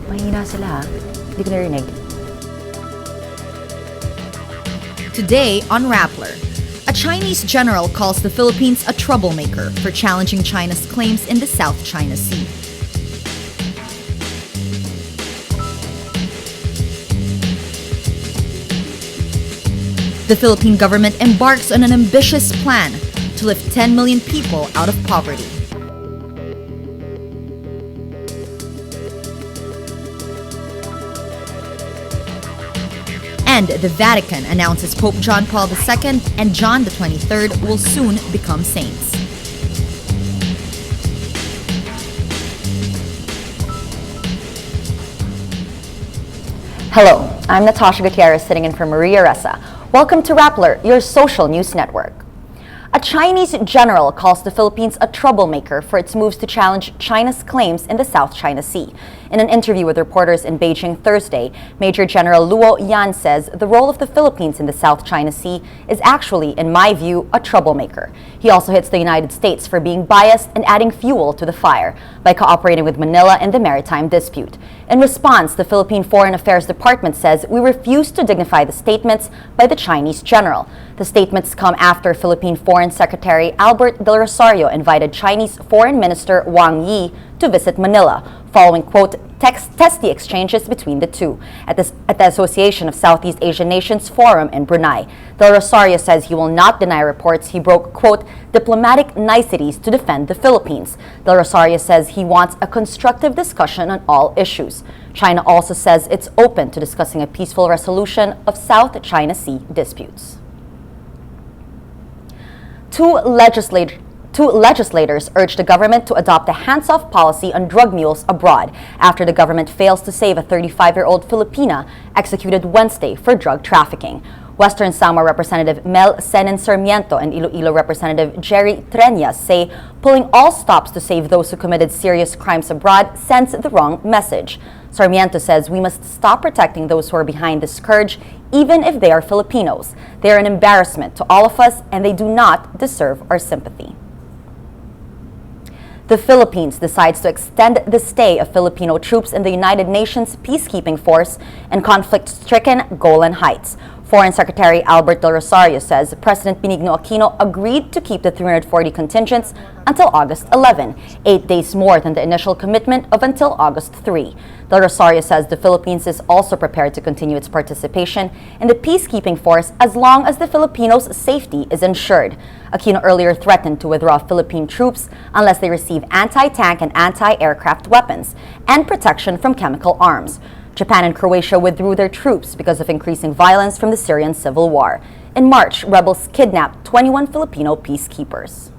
Mahina sila, ha? Hindi ko narinig. Today on Rappler, a Chinese general calls the Philippines a troublemaker for challenging China's claims in the South China Sea. The Philippine government embarks on an ambitious plan to lift 10 million people out of poverty. And the Vatican announces Pope John Paul II and John XXIII will soon become saints. Hello, I'm Natasha Gutierrez sitting in for Maria Ressa. Welcome to Rappler, your social news network. A Chinese general calls the Philippines a troublemaker for its moves to challenge China's claims in the South China Sea. In an interview with reporters in Beijing Thursday, Major General Luo Yan says the role of the Philippines in the South China Sea is actually, in my view, a troublemaker. He also hits the United States for being biased and adding fuel to the fire by cooperating with Manila in the maritime dispute. In response, the Philippine Foreign Affairs Department says we refuse to dignify the statements by the Chinese general. The statements come after Philippine Foreign Secretary Albert Del Rosario invited Chinese Foreign Minister Wang Yi to visit Manila, following, quote, testy exchanges between the two at the Association of Southeast Asian Nations Forum in Brunei. Del Rosario says he will not deny reports he broke, quote, diplomatic niceties to defend the Philippines. Del Rosario says he wants a constructive discussion on all issues. China also says it's open to discussing a peaceful resolution of South China Sea disputes. Two legislators urged the government to adopt a hands-off policy on drug mules abroad after the government fails to save a 35-year-old Filipina executed Wednesday for drug trafficking. Western Samar Representative Mel Senin Sarmiento and Iloilo Representative Jerry Treñas say pulling all stops to save those who committed serious crimes abroad sends the wrong message. Sarmiento says we must stop protecting those who are behind the scourge, even if they are Filipinos. They are an embarrassment to all of us, and they do not deserve our sympathy. The Philippines decides to extend the stay of Filipino troops in the United Nations peacekeeping force in conflict-stricken Golan Heights. Foreign Secretary Albert Del Rosario says President Benigno Aquino agreed to keep the 340 contingents until August 11, 8 days more than the initial commitment of until August 3. Del Rosario says the Philippines is also prepared to continue its participation in the peacekeeping force as long as the Filipinos' safety is ensured. Aquino earlier threatened to withdraw Philippine troops unless they receive anti-tank and anti-aircraft weapons and protection from chemical arms. Japan and Croatia withdrew their troops because of increasing violence from the Syrian civil war. In March, rebels kidnapped 21 Filipino peacekeepers.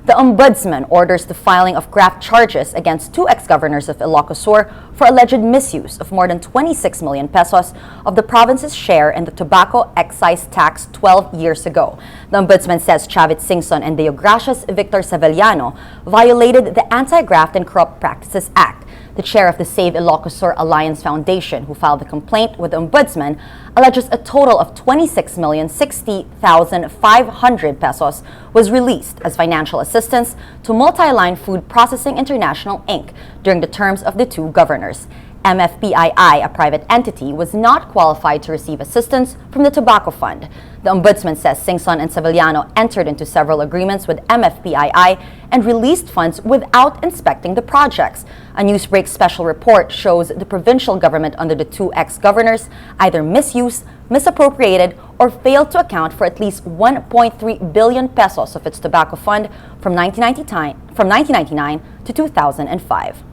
The Ombudsman orders the filing of graft charges against two ex-governors of Ilocos Sur for alleged misuse of more than 26 million pesos of the province's share in the tobacco excise tax 12 years ago. The Ombudsman says Chavit Singson and Deogracias Victor Savellano violated the Anti-Graft and Corrupt Practices Act. The chair of the Save Ilocos Sur Alliance Foundation, who filed the complaint with the Ombudsman, alleges a total of 26,060,500 pesos was released as financial assistance to Multi-Line Food Processing International, Inc. during the terms of the two governors. MFPII, a private entity, was not qualified to receive assistance from the Tobacco Fund. The Ombudsman says Singson and Savellano entered into several agreements with MFPII and released funds without inspecting the projects. A Newsbreak special report shows the provincial government under the two ex-governors either misused, misappropriated, or failed to account for at least 1.3 billion pesos of its tobacco fund from 1999 to 2005.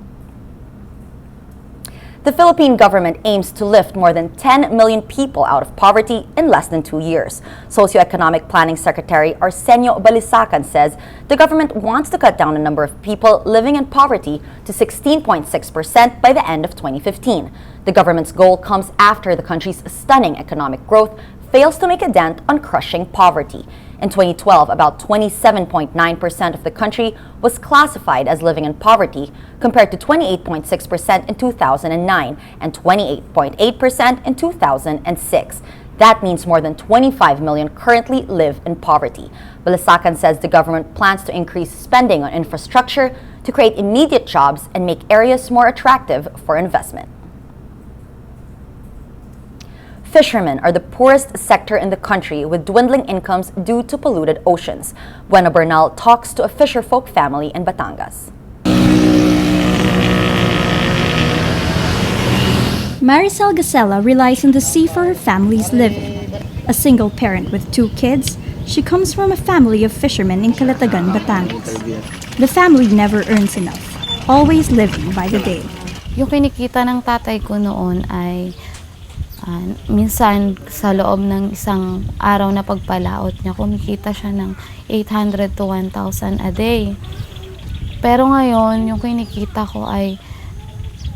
The Philippine government aims to lift more than 10 million people out of poverty in less than 2 years. Socioeconomic Planning Secretary Arsenio Balisacan says the government wants to cut down the number of people living in poverty to 16.6% by the end of 2015. The government's goal comes after the country's stunning economic growth fails to make a dent on crushing poverty. In 2012, about 27.9% of the country was classified as living in poverty, compared to 28.6% in 2009 and 28.8% in 2006. That means more than 25 million currently live in poverty. Balasacan says the government plans to increase spending on infrastructure to create immediate jobs and make areas more attractive for investment. Fishermen are the poorest sector in the country with dwindling incomes due to polluted oceans. Buena Bernal talks to a fisherfolk family in Batangas. Maricel Gasela relies on the sea for her family's living. A single parent with 2 kids, she comes from a family of fishermen in Calatagan, Batangas. The family never earns enough, always living by the day. Yung kinikita ng tatay ko noon ay minsan sa loob ng isang araw na pagpalaot niya, kumikita siya ng 800 to 1,000 a day. Pero ngayon, yung kinikita ko ay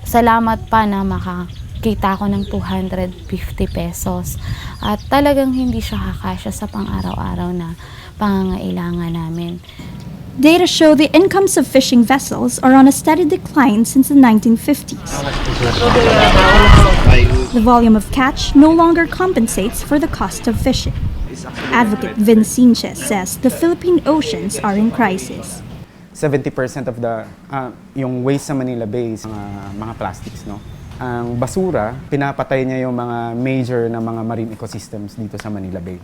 salamat pa na makakita ko ng 250 pesos. At talagang hindi siya kakasya sa pang-araw-araw na pangangailangan namin. Data show the incomes of fishing vessels are on a steady decline since the 1950s. The volume of catch no longer compensates for the cost of fishing. Advocate Vin Sinches says the Philippine oceans are in crisis. 70% of the yung waste sa Manila Bay is mga plastics, no? Ang basura, pinapatay niya yung mga major na mga marine ecosystems dito sa Manila Bay.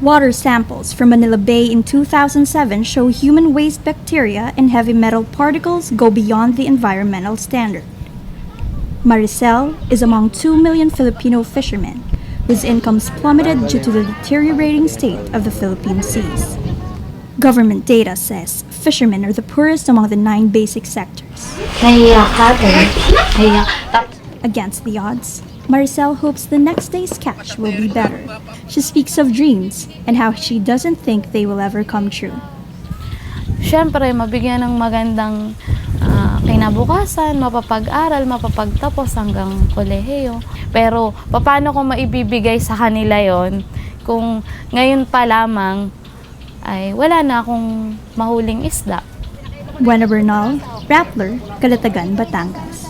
Water samples from Manila Bay in 2007 show human waste bacteria and heavy metal particles go beyond the environmental standard. Maricel is among 2 million Filipino fishermen whose incomes plummeted due to the deteriorating state of the Philippine seas. Government data says fishermen are the poorest among the 9 basic sectors. Against the odds, Maricel hopes the next day's catch will be better. She speaks of dreams and how she doesn't think they will ever come true. Siyempre, mabigyan ng magandang kinabukasan, mapapag-aral, mapapagtapos hanggang kolehiyo. Pero, paano ko maibibigay sa kanila yon kung ngayon pa lamang ay wala na akong mahuling isda? Buena Bernal, Rappler, Calatagan, Batangas.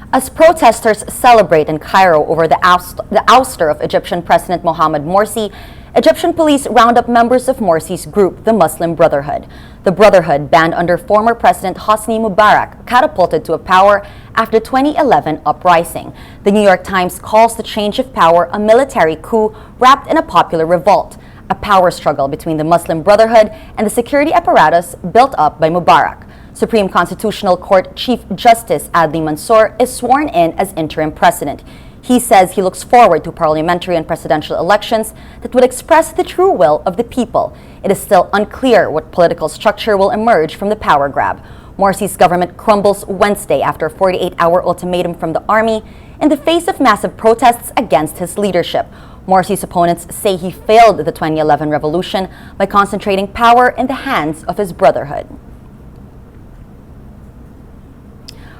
As protesters celebrate in Cairo over the ouster of Egyptian President Mohamed Morsi, Egyptian police round up members of Morsi's group, the Muslim Brotherhood. The Brotherhood, banned under former President Hosni Mubarak, catapulted to power after 2011 uprising. The New York Times calls the change of power a military coup wrapped in a popular revolt, a power struggle between the Muslim Brotherhood and the security apparatus built up by Mubarak. Supreme Constitutional Court Chief Justice Adli Mansour is sworn in as interim president. He says he looks forward to parliamentary and presidential elections that would express the true will of the people. It is still unclear what political structure will emerge from the power grab. Morsi's government crumbles Wednesday after a 48-hour ultimatum from the army in the face of massive protests against his leadership. Morsi's opponents say he failed the 2011 revolution by concentrating power in the hands of his brotherhood.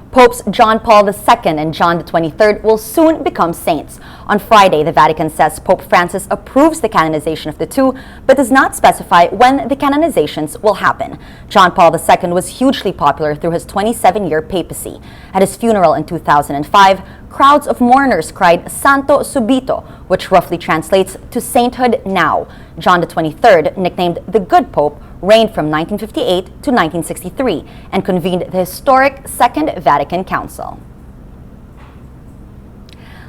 Popes John Paul II and John XXIII will soon become saints. On Friday, the Vatican says Pope Francis approves the canonization of the two, but does not specify when the canonizations will happen. John Paul II was hugely popular through his 27-year papacy. At his funeral in 2005, crowds of mourners cried Santo Subito, which roughly translates to sainthood now. John XXIII, nicknamed the Good Pope, reigned from 1958 to 1963 and convened the historic Second Vatican Council.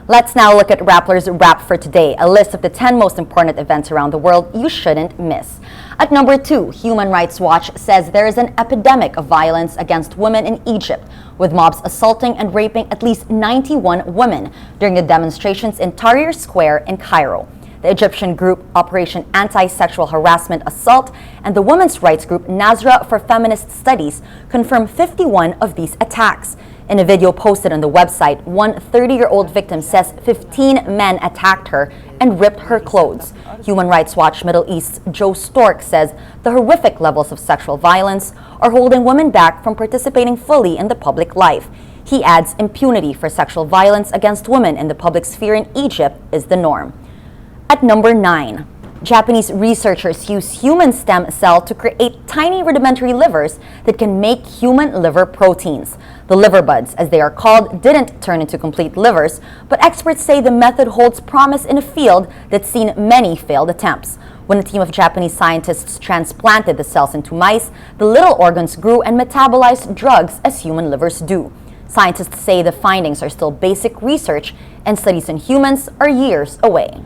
Let's now look at Rappler's Wrap for today, a list of the 10 most important events around the world you shouldn't miss. At number 2, Human Rights Watch says there is an epidemic of violence against women in Egypt, with mobs assaulting and raping at least 91 women during the demonstrations in Tahrir Square in Cairo. The Egyptian group Operation Anti-Sexual Harassment Assault and the women's rights group Nazra for Feminist Studies confirmed 51 of these attacks. In a video posted on the website, one 30-year-old victim says 15 men attacked her and ripped her clothes. Human Rights Watch Middle East's Joe Stork says the horrific levels of sexual violence are holding women back from participating fully in the public life. He adds impunity for sexual violence against women in the public sphere in Egypt is the norm. At number 9, Japanese researchers use human stem cell to create tiny rudimentary livers that can make human liver proteins. The liver buds, as they are called, didn't turn into complete livers, but experts say the method holds promise in a field that's seen many failed attempts. When a team of Japanese scientists transplanted the cells into mice, the little organs grew and metabolized drugs as human livers do. Scientists say the findings are still basic research and studies in humans are years away.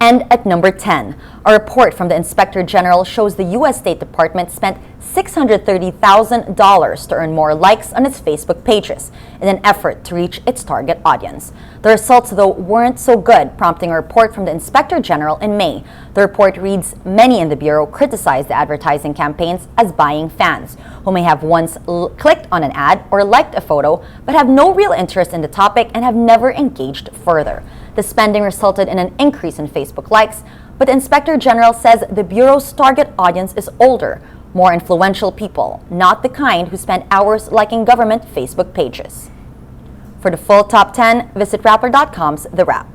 And at number 10, a report from the Inspector General shows the U.S. State Department spent $630,000 to earn more likes on its Facebook pages in an effort to reach its target audience. The results, though, weren't so good, prompting a report from the Inspector General in May. The report reads, many in the Bureau criticized the advertising campaigns as buying fans, who may have once clicked on an ad or liked a photo, but have no real interest in the topic and have never engaged further. The spending resulted in an increase in Facebook likes, but the Inspector General says the Bureau's target audience is older, more influential people, not the kind who spend hours liking government Facebook pages. For the full top 10, visit Rappler.com's The Wrap.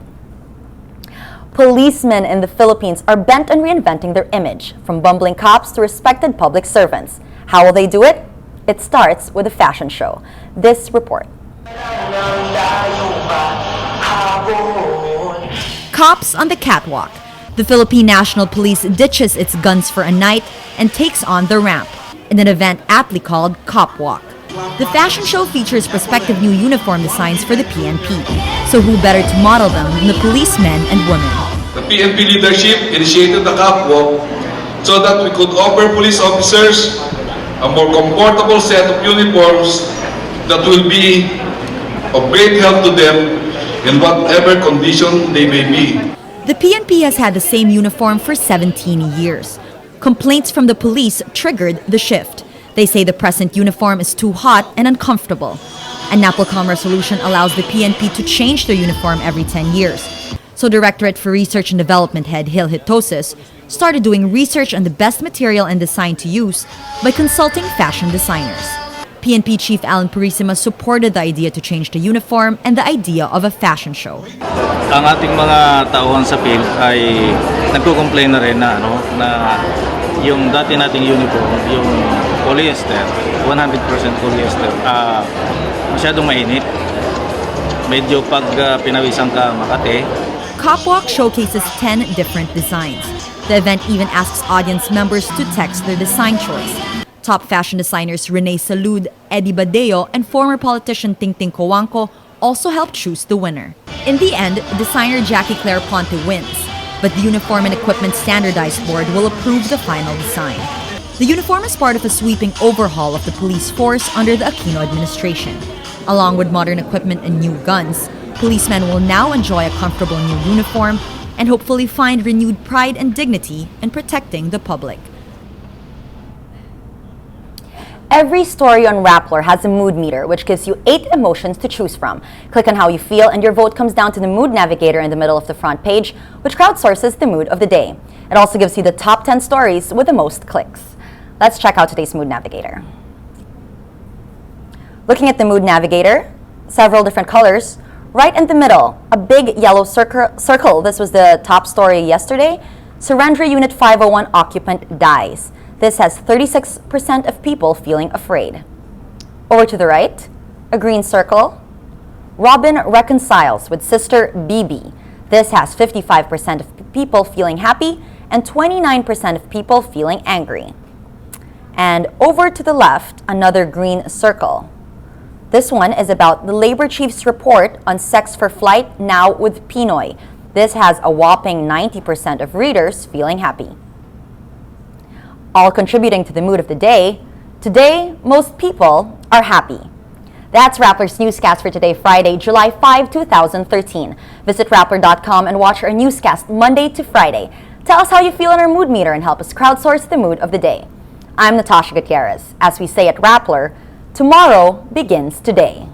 Policemen in the Philippines are bent on reinventing their image, from bumbling cops to respected public servants. How will they do it? It starts with a fashion show. This report. Cops on the catwalk. The Philippine National Police ditches its guns for a night and takes on the ramp in an event aptly called Cop Walk. The fashion show features prospective new uniform designs for the PNP. So who better to model them than the policemen and women? The PNP leadership initiated the Cop Walk so that we could offer police officers a more comfortable set of uniforms that will be of great help to them in whatever condition they may be. The PNP has had the same uniform for 17 years. Complaints from the police triggered the shift. They say the present uniform is too hot and uncomfortable. A NAPOLCOM resolution allows the PNP to change their uniform every 10 years. So Directorate for Research and Development head Hil Hitosis started doing research on the best material and design to use by consulting fashion designers. PNP Chief Alan Purisima supported the idea to change the uniform and the idea of a fashion show. Ang ating mga tauhan sa field ay nagko-complain na rin na yung dati nating uniform, yung polyester, 100% polyester, masyadong mainit. Medyo pag pinawisan ka makate. Copwalk showcases 10 different designs. The event even asks audience members to text their design choice. Top fashion designers Rene Salud, Eddie Badeo, and former politician Tingting Cojuangco also helped choose the winner. In the end, designer Jackie Claire Ponte wins, but the Uniform and Equipment Standardized Board will approve the final design. The uniform is part of a sweeping overhaul of the police force under the Aquino administration. Along with modern equipment and new guns, policemen will now enjoy a comfortable new uniform and hopefully find renewed pride and dignity in protecting the public. Every story on Rappler has a mood meter, which gives you 8 emotions to choose from. Click on how you feel, and your vote comes down to the mood navigator in the middle of the front page, which crowdsources the mood of the day. It also gives you the top 10 stories with the most clicks. Let's check out today's mood navigator. Looking at the mood navigator, several different colors. Right in the middle, a big yellow circle. This was the top story yesterday. Surrender Unit 501 occupant dies. This has 36% of people feeling afraid. Over to the right, a green circle. Robin reconciles with sister Bibi. This has 55% of people feeling happy and 29% of people feeling angry. And over to the left, another green circle. This one is about the labor chief's report on sex for flight now with Pinoy. This has a whopping 90% of readers feeling happy. All contributing to the mood of the day, today, most people are happy. That's Rappler's Newscast for today, Friday, July 5, 2013. Visit Rappler.com and watch our newscast Monday to Friday. Tell us how you feel on our mood meter and help us crowdsource the mood of the day. I'm Natasha Gutierrez. As we say at Rappler, tomorrow begins today.